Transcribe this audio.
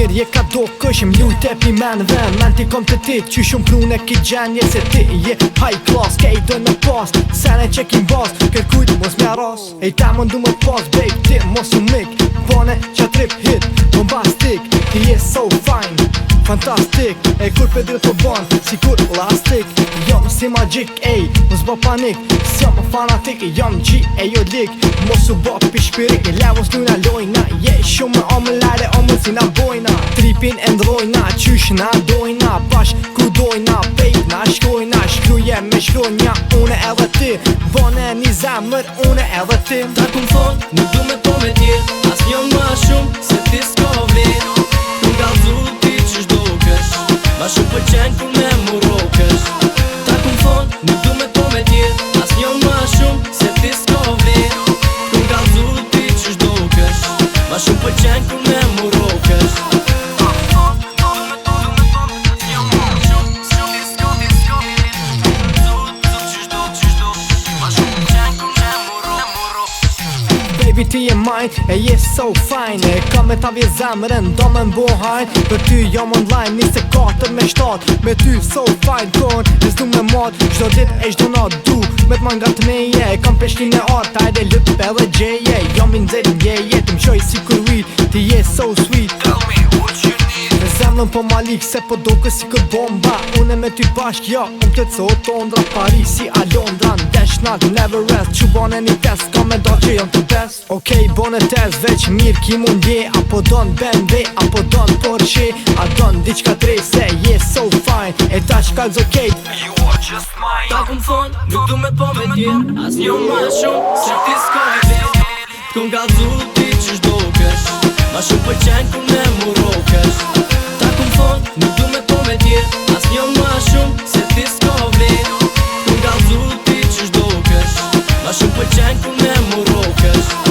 mirë je ka do këshim lujt e pi menve. Men ti kom të ti që shumë prune ki gjenje. Se ti je high class, kej do në pas sene që kim bas, kërkujt mos me ras. Ej ta më ndu më pas, babe, ti mos u mik. Bone qa trip hit, bombastik. Ti je so fine, fantastik. Ej kur pe drët po ban, si kur elastik. Jom si magjik, ej, mos bo panik. S'jom fanatik, jom G, ej o lik. Mos u bo pi shpirik, e levos n'una lojna. Je shumë me omë lare, omë si na bojna. Tripin e ndrojna, qysh na dojna. Bash ku dojna, babe, na shkojna. Shkruje me shkronja, une edhe ti. Bone një zemër, une edhe ti. Ta kum thon, nuk du me po me tjet. As një ma shumë, se ti s'ko vlen. Ku nga zuru ti qysh do kësh. Ma shumë pëlqen kur me murokësh. Ta kum thon, nuk du me po me tjet. As një ma shumë, se ti s'ko vlen. Ku nga zuru ti qysh do kësh. Ma shumë pëlqen kur me murokësh. Baby ti je mine, e je so fine. E kam me ta vje zemrën, do me mbo hajn. Për ty jam online, 24 me 7. Me ty so fine, kon, e s'du me mat. Qdo dit e qdo na du, me t'man nga t'meje. E kam peshtin e art, ajde lëp edhe gjeje. Jam i nxerin gjeje, të m'qoj si kur weed. Ti je so sweet, tell me what you need. Me zemrën po malik, se po do kësi kër bomba. Une me ty bashk, ja, të cot Londra. Parisi a Londra, ndesh not, never rest. Që bane një test, ka me do që jam të best. Okej, bone test, veç mirë ki mund je. Apo don BMW, apo don Porsche. A don diqka tre, se je so fine. E ta qka l'zokejt, you are just mine. Ta kum thon, nuk du me po me tjet. As një ma shumë, se ti s'ko vlen. T'kum nga zuru ti qysh do kësh. Ma shumë pëlqen kur me murokësh. Ta kum thon, nuk du me po me tjet. As një ma shumë, se ti s'ko vlen. T'kum nga zuru ti qysh do kësh. Ma shumë pëlqen kur me murokësh.